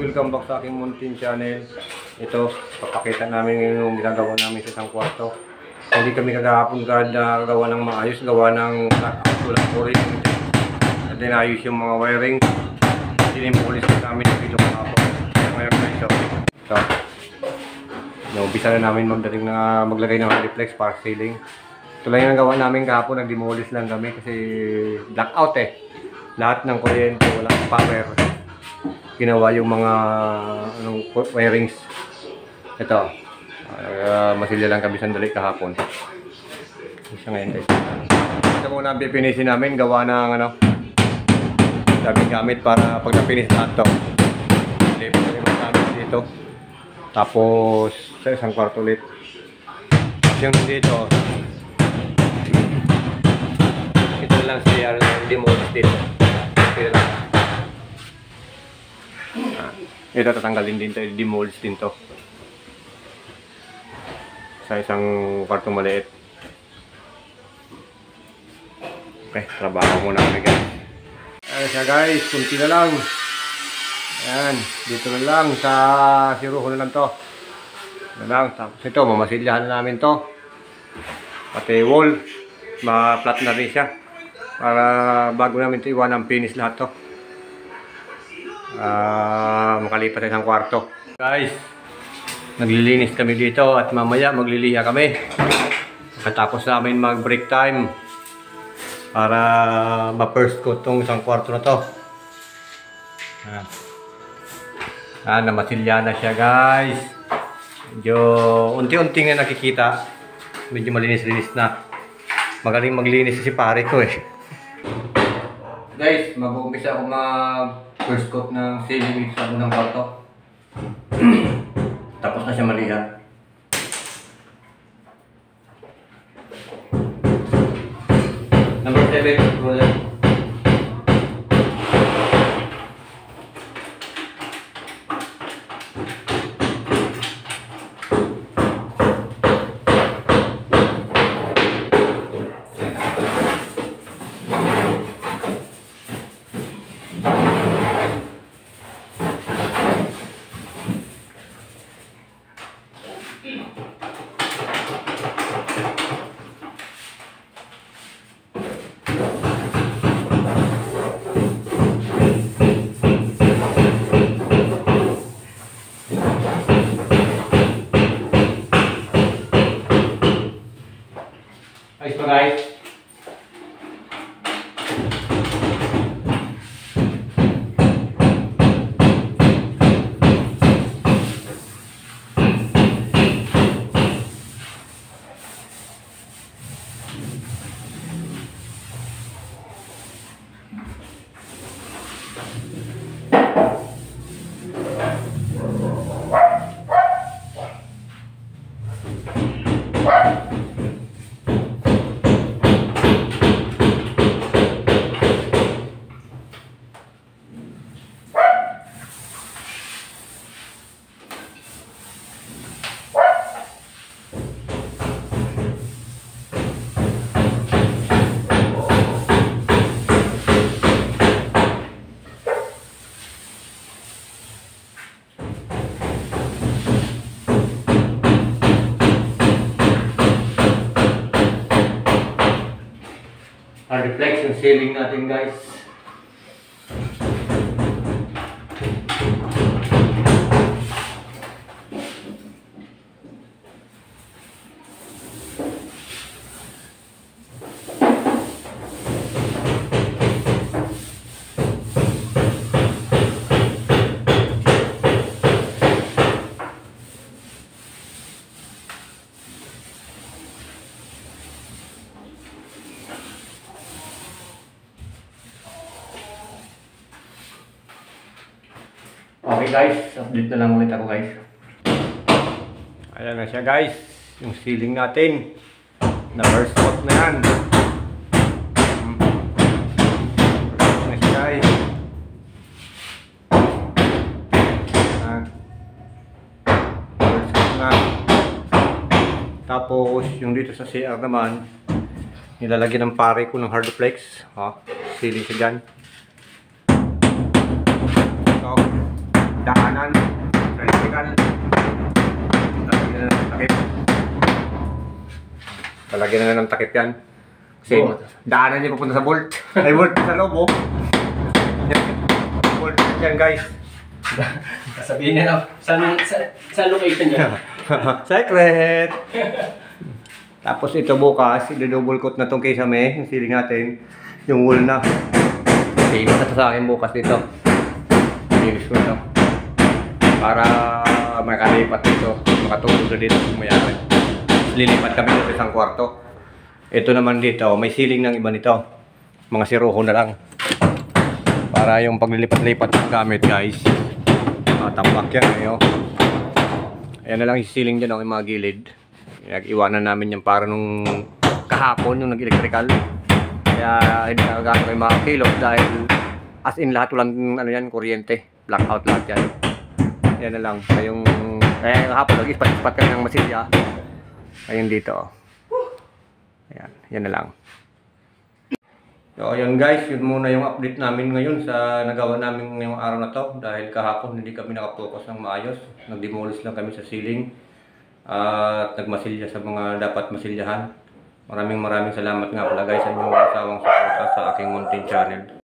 welcome back sa aking Muntin channel. Ito, papakita namin yung ginagawa namin sa isang kwarto. Hindi kami kagahapon gawa ng maayos, gawa ng walang flooring. At then ayos yung mga wiring. Sinimulis namin yung pilo kahapon. Ngayon na ito. Naumpisa na namin maglagay ng reflex para ceiling. Ito lang yung gawa namin kahapon, nag-demolish lang kami kasi blackout eh. Lahat ng kuryente, walang power. Ginawa yung mga wirings. Ito, masilya lang kami sandali kahapon. Isa ngayon guys. Ito muna ang pipinisin namin, gawa ng daming gamit para pag napinis lahat to. Lipat kami magamit dito. Tapos sa isang kwarto ulit. Tapos yung dito, ito lang siya demolish dito. Ito tatanggalin din to, demolish din to sa isang kwartong maliit. Okay, trabaho muna kami guys. Ayan siya guys, kunti na lang. Ayan, dito na lang sa siruho na lang to. Na lang, tapos ito, mamasilyahan na namin to. Pati wall, ma-flat na rin siya. Para bago namin ito iwan ang finish lahat to. Makalipat isang kwarto. Guys, naglilinis kami dito at mamaya magliliha kami. Katapos namin mag break time para ma-first coat tong isang kwarto na to. Namasilya na siya guys. Medyo unti-unti nga nakikita. Medyo malinis-linis na. Magaling maglinis si pare ko eh. Guys, mag-uumpisa ako first coat ng ceiling sa unang kwarto. Tapos na siya maliha. Number 7, brother. Ayos pa guys. Ang reflection ceiling natin guys. Okay guys, update na lang ulit ako guys. Ayan na siya guys, yung ceiling natin. Na first coat na yan. First na siya guys. First coat na. Tapos yung dito sa CR naman, nilalagyan ng pare ko ng hardflex. Ceiling siya dyan. Daanan Lalagyan na ng takip yan. Kasi daanan niya papunta sa bolt. Ay, bolt sa loob, oh. Bolt yan, guys. Sabihin niya na, saan location niya? Secret! Tapos ito bukas, i-double coat na itong kisame, yung ceiling natin, yung wool na. Okay, ito sa akin bukas dito. Linis ko ito. Para makalipat dito, makatulog na dito kung mayari. Lilipat kami dito sa isang kwarto. Ito naman dito, may ceiling ng iba nito. Mga siruho na lang. Para yung paglilipat-lipat ng gamit, guys. Tambak yan, eh, oh. Ayan na lang yung ceiling dyan, oh, yung mga gilid. Nag-iwanan namin yung para nung kahapon, yung nag-electrical. Kaya hindi nagagamit yung mga kilos dahil as in lahat walang ano yan, kuryente. Blackout lahat yan. Yan na lang. Yung kahapon nag-ispat-ispat kami ng masilya. Ayun dito. Ayan, yan na lang. So ayun guys, yun muna yung update namin ngayon sa nagawa namin ngayong araw na to. Dahil kahapon hindi kami nakapokus ng maayos. Nag-demolish lang kami sa ceiling. At nagmasilya sa mga dapat masilyahan. Maraming salamat nga pala guys sa inyong asawang suporta sa aking Mountain Channel.